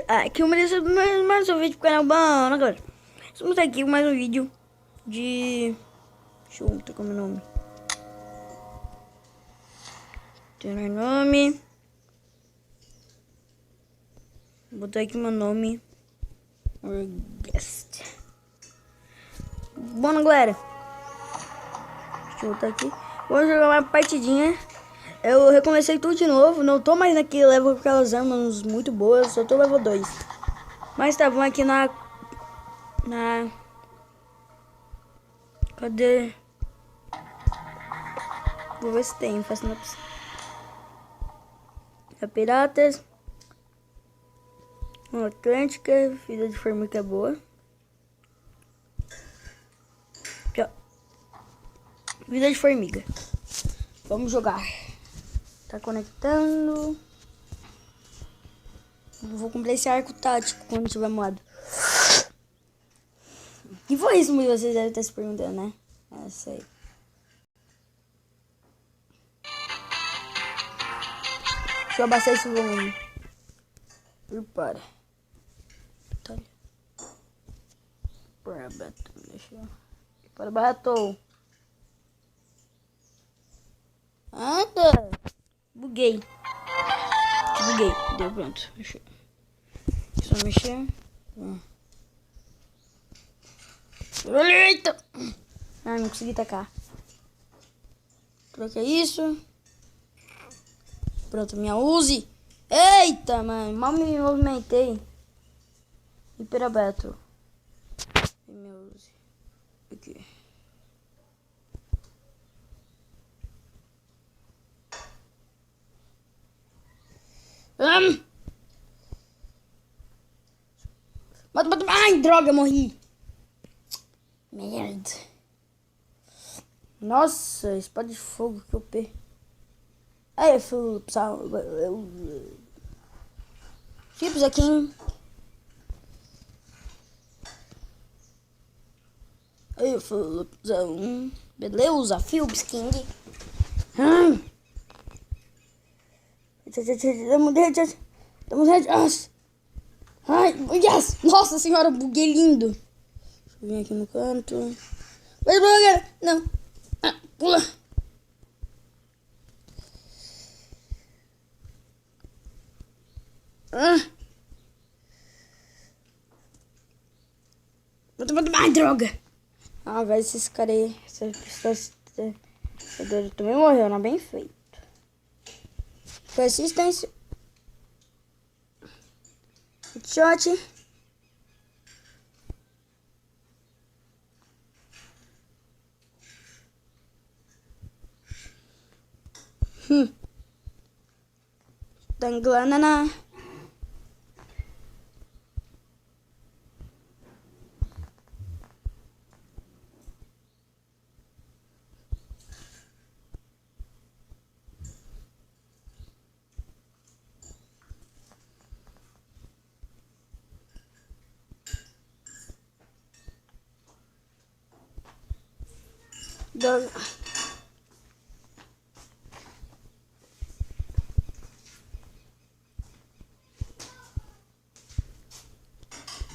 aqui eu mereço mais um vídeo pro canal bom, né, galera? Estamos aqui com mais um vídeo de... Deixa eu botar como nome. Tem nome. Vou botar aqui meu nome. Guest. Bom, galera. Deixa eu botar aqui. Vamos jogar uma partidinha. Eu recomecei tudo de novo. Não tô mais naquele level com aquelas armas muito boas. Só tô level 2. Mas tá, vamos aqui na... Cadê? Vou ver se tem. Faço na opção. Piratas. Atlântica. Vida de formiga é boa. Aqui, ó. Vida de formiga. Vamos jogar. Tá conectando. Vou comprar esse arco tático quando tiver modo. Que foi isso, vocês devem estar se perguntando, né? É, sei. Deixa eu abaixar esse volume. Prepara. Para batom, deixa eu... Para batom. Anda! Buguei. Buguei. Deu, pronto. Deixa eu só mexer. Eita! Ah, não consegui tacar. Troca isso. Pronto, minha Uzi. Eita, mano. Mal me movimentei. Hiperabeto. Minha Uzi. Aqui. Mata. Ai, droga, morri. Merda. Nossa, espada de fogo que eu perdi. Aí, pessoal. Chips aqui, hein? Aí, pessoal. Beleza, Philips King. Ai, yes! Nossa senhora, buguei lindo. Deixa eu vir aqui no canto. Não. Pula. Ai, droga. Ah, velho, esses caras aí. Essas pessoas também morreu, não? Bem feito. Persistência. Headshot. Danglana.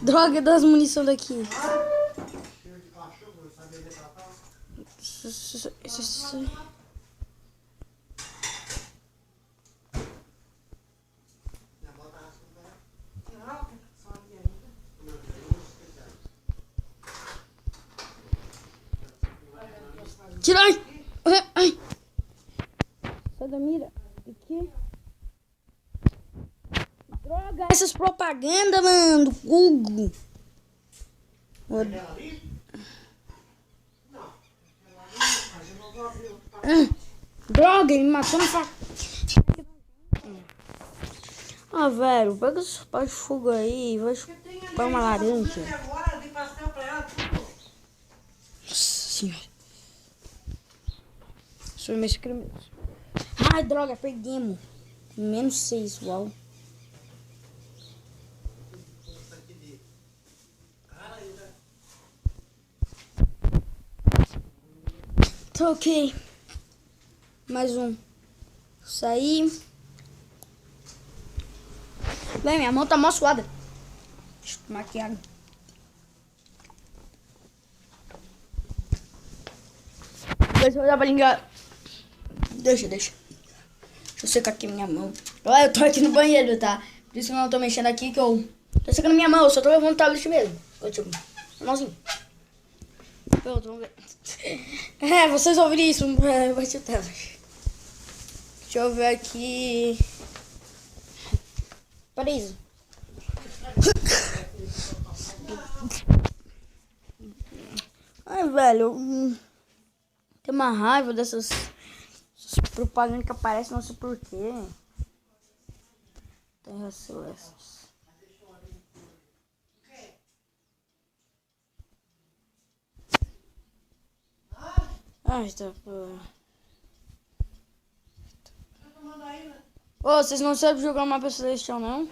Droga das munições daqui. Tira! Ai! Sai da mira. Aqui. Droga! Essas propagandas, mano, do Google. Droga, ele me matou na faca. Ah, velho, pega esse pau de fogo aí. Vai chupar uma laranja. Nossa senhora. Sou meio criminoso. Ai, droga, perdemos. Menos 6, uau. Tá ok. Mais um. Saí. Bem, minha mão tá mó suada. Deixa eu tomar aqui água. Depois eu tava ligado. Deixa. Deixa eu secar aqui minha mão. Olha, eu tô aqui no banheiro, tá? Por isso que eu não tô mexendo aqui, que eu tô secando minha mão. Eu só tô levando o tablet mesmo. Tipo, normalzinho. Pronto, vamos ver. É, vocês ouviram isso? Vai ser o tablet. Deixa eu ver aqui. Paraíso. Ai, velho. Tem uma raiva dessas propagandas que aparecem, não sei porquê. Terras Celestes. Ai, tá. Ô, vocês não sabem jogar uma Mapa Celestial, não?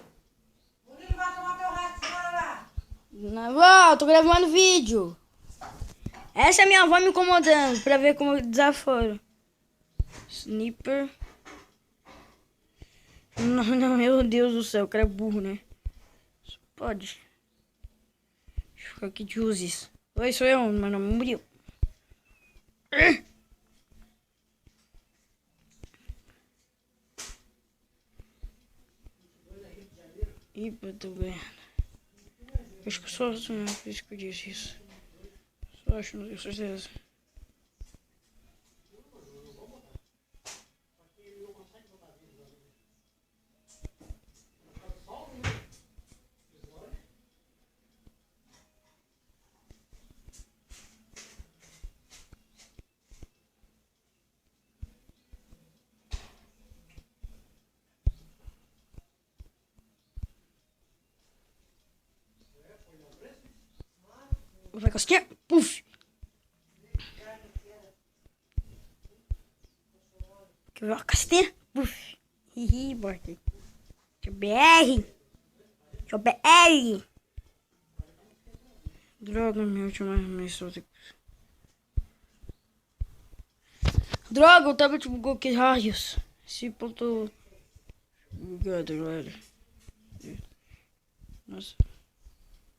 Não, ó, tô gravando vídeo. Essa é minha avó me incomodando pra ver como eu desaforo. Sniper. Não, meu Deus do céu, o cara é burro, né? Pode. Deixa eu ficar aqui de uses. Oi, sou eu, meu nome é Murilo. Ih, eu tô ganhando. Acho que eu só assim, por isso que eu disse isso. Só acho, não tenho certeza. Vai cosquinha, puf. Quer ver uma castinha? Puf. Hihi, bota. Deixa eu BR. Deixa eu BR. Droga, minha última missão. Droga, o tablet bugou, que raios. Esse ponto... Obrigado, galera. Nossa.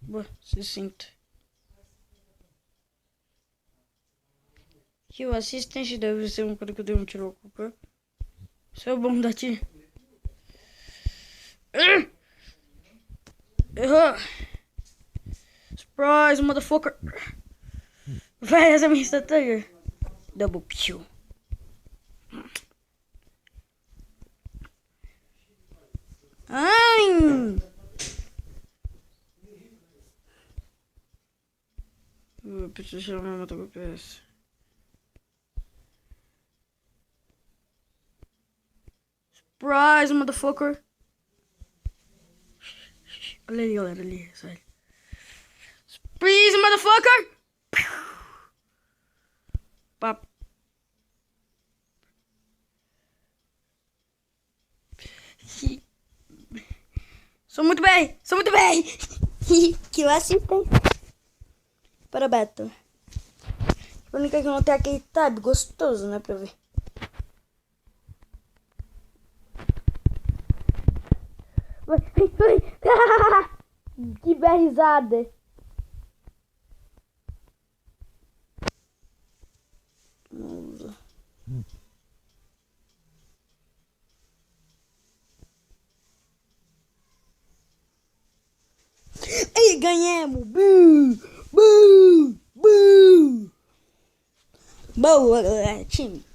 Boa, 60. Que o assistente deve ser um cara que eu dei um tiro ao cupê. Isso é bom daqui. Errou. Surprise, motherfucker. Vai, essa é a minha estratégia. Double pew. Ai! Eu preciso chamar minha moto com o PS. Surprise, motherfucker. Olha ali, galera, ali, sério. Surprise, motherfucker. Pá. Sou muito bem. Que eu assisto. Para Beto. A única que não tem aquele tab gostoso, né, pra ver. Vai. Que bela risada. E ganhamos! Boa, time.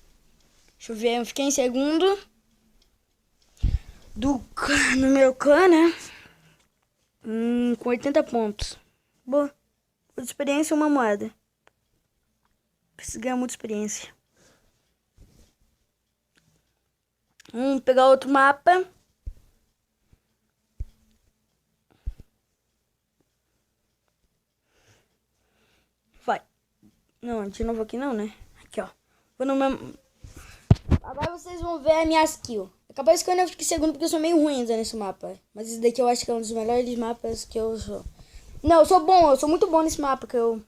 Deixa eu ver, eu fiquei em segundo. No meu clã, né? Com 80 pontos. Boa. Muita experiência e uma moeda. Preciso ganhar muita experiência. Vamos pegar outro mapa. Vai. Não, de novo aqui não, né? Aqui, ó. Vou no meu... Agora vocês vão ver a minha skill. É capaz que eu ainda fique segundo porque eu sou meio ruim ainda nesse mapa. Mas esse daqui eu acho que é um dos melhores mapas que eu sou. Não, eu sou bom. Eu sou muito bom nesse mapa que eu...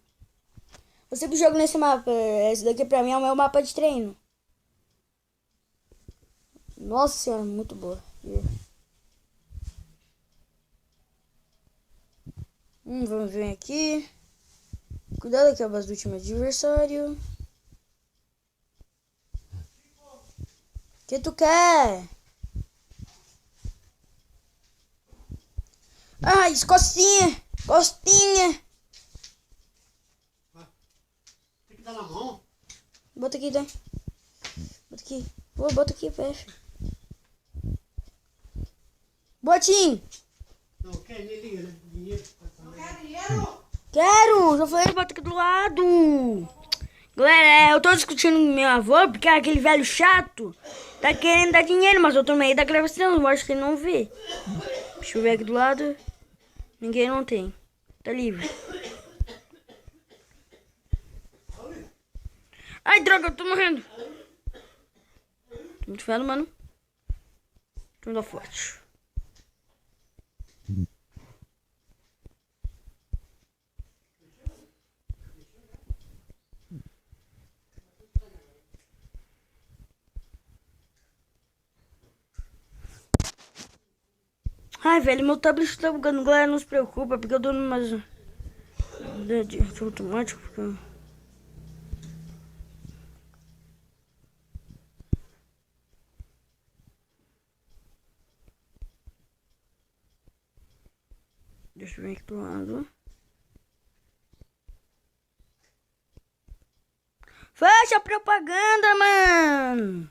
Eu sempre jogo nesse mapa. Esse daqui pra mim é o meu mapa de treino. Nossa senhora, muito boa. Vamos ver aqui. Cuidado que é a base do time adversário. O que tu quer? Ai, costinha! Costinha! Tem que dar na mão. Bota aqui, tá? Bota aqui. Bota aqui, PF. Botinho! Não, quer? Nem liga, né? Dinheiro. Não quer dinheiro? Quero! Já falei, bota aqui do lado. Galera, eu tô discutindo com meu avô porque aquele velho chato tá querendo dar dinheiro, mas eu tô no meio da gravação, eu acho que ele não vê. Deixa eu ver aqui do lado. Ninguém não tem. Tá livre. Ai, droga, eu tô morrendo. Tô muito velho, mano. Tô muito forte. Ai, velho, meu tablet tá bugando. Galera, não se preocupa, porque eu dou umas... de automático, porque... Deixa eu ver aqui do lado. Fecha a propaganda, mano!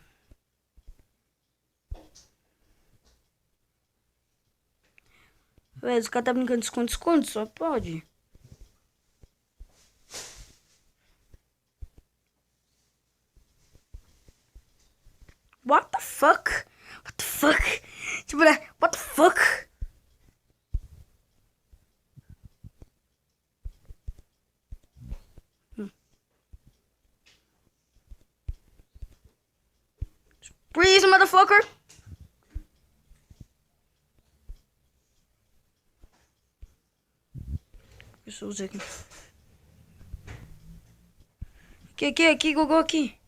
Velho, os caras tá brincando de esconde-esconde, só pode. What the fuck? What the fuck? Tipo, what the fuck? Freeze, motherfucker! Deixa eu usar aqui. Aqui, Gogô, aqui.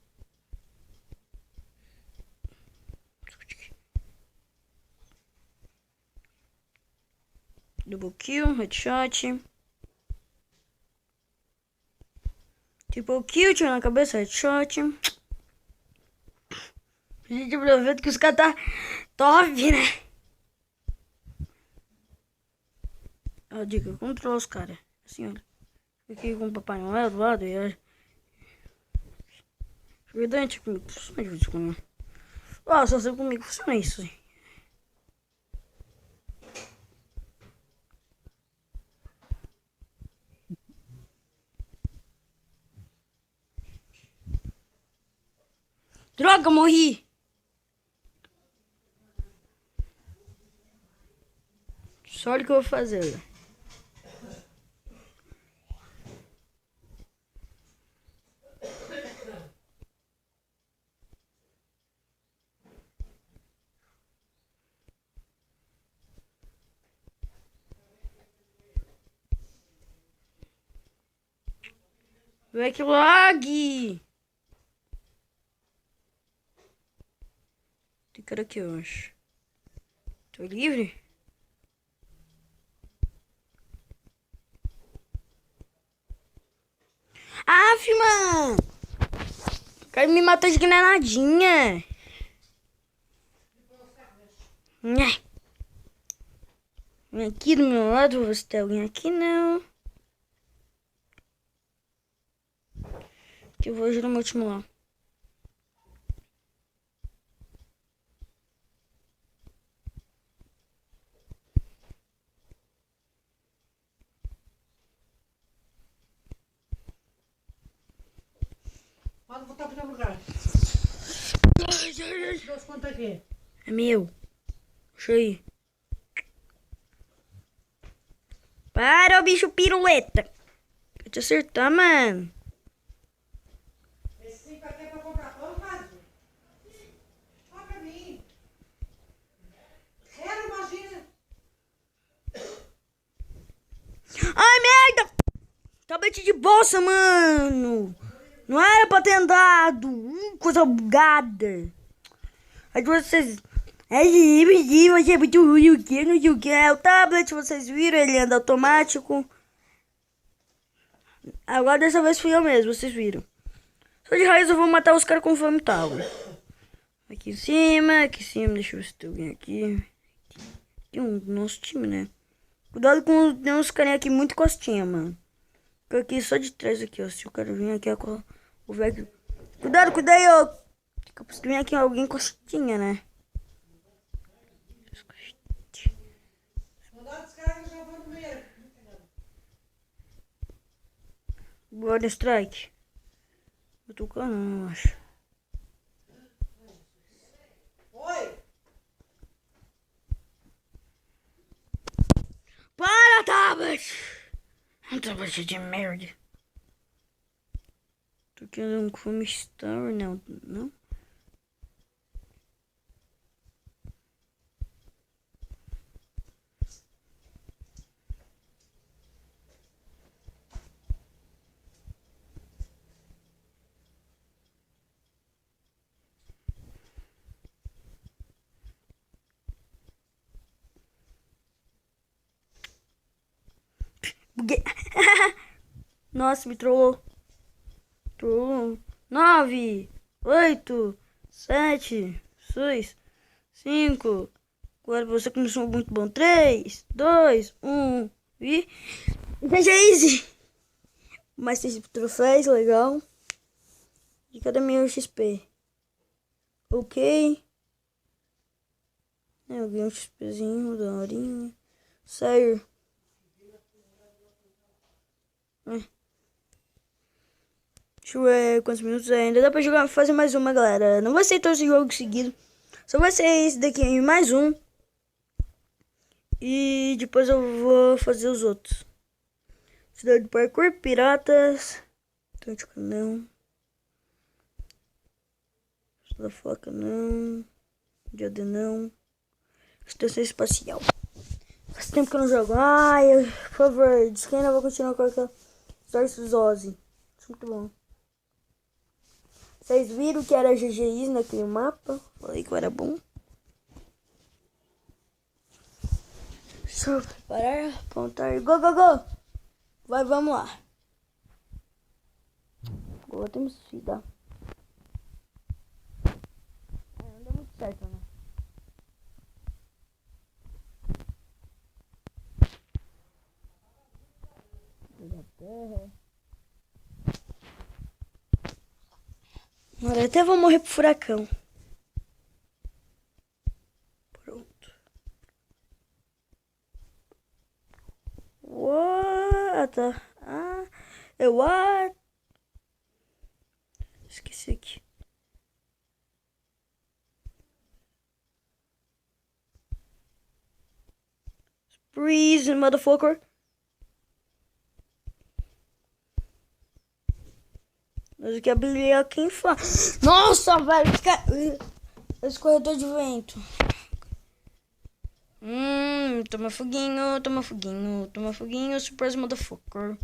Double kill, headshot. Triple kill, tiro na cabeça, headshot. Gente, aproveita que os caras tá top, né? A dica, controla os caras. Assim, olha. Aqui com o Papai Noel do lado e olha. Verdade, comigo funciona de vez em quando. Ó, só sei comigo funciona isso. Droga, morri! Só olha o que eu vou fazer. Vai que lag! Tem cara aqui, eu acho. Tô livre? Aff, mano! O cara me matou de granadinha. Vem aqui do meu lado, vou ver se tem alguém aqui, não. Que eu vou ajudar meu time lá. Pode botar pro teu lugar. Dois contos aqui. É meu. Deixa eu ir. Para, ô bicho piruleta. Quer te acertar, mano. Esse 5 aqui é pra comprar pão, Cássio? Olha pra mim. Quero, imagina. Ai, merda! Tablet de bolsa, mano. Não era pra ter andado. Coisa bugada. Aí vocês... você é muito ruim, o que? Não sei o que. É o tablet, vocês viram, ele anda automático. Agora dessa vez fui eu mesmo, vocês viram. Só de raiz eu vou matar os caras com Flame Tower. Aqui em cima, deixa eu ver se tem alguém aqui. Tem um do nosso time, né? Cuidado com tem uns carinha aqui muito costinha, mano. Tô aqui só de trás aqui, ó. Se o cara vir aqui, o velho. Cuidado aí, ó. Se vir aqui alguém costinha, né? Mandar descarga já vou no banheiro. Golden Strike. Eu tô canando, eu acho. Oi! Para, tablet! Um tablet de merda. Tô querendo um Chrome Star, não? Buguei. Nossa, me trollou. 9, 8, 7, 6, 5. Agora você começou muito bom. 3, 2, 1. E. Veja easy. Mais 6 troféus, legal. E cadê meu XP? Ok. Eu ganhei um XPzinho, da horinha. Sério. Deixa eu ver quantos minutos ainda. Dá pra jogar, fazer mais uma, galera. Não vai ser todo esse jogo seguido. Só vai ser esse daqui aí, mais um. E depois eu vou fazer os outros. Cidade de Parkour, Piratas. Atlântico não. Da Foca não. Diada não. Estação Espacial. Faz tempo que eu não jogo. Ai, por favor, diz que ainda vou continuar com aquela Sources Ozzy. Muito bom. Vocês viram que era GGIs naquele mapa? Falei que era bom. Deixa eu preparar, apontar. Go, go, go! Vai, vamos lá. Agora temos que dar. Não deu muito certo, né? Agora até vou morrer pro furacão. Pronto. What? What? Esqueci aqui. Freeze, motherfucker. Mas o que habilitar quem faz? Nossa, velho. Esse corredor de vento. Toma foguinho, toma foguinho, toma foguinho, surprise motherfucker.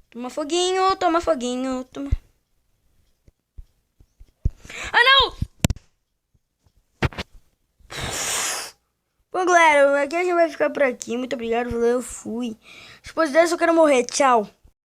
Toma foguinho, toma foguinho, toma. Ah, não! Bom, galera, aqui a gente vai ficar por aqui. Muito obrigado, valeu, fui. Depois dessa eu quero morrer, tchau.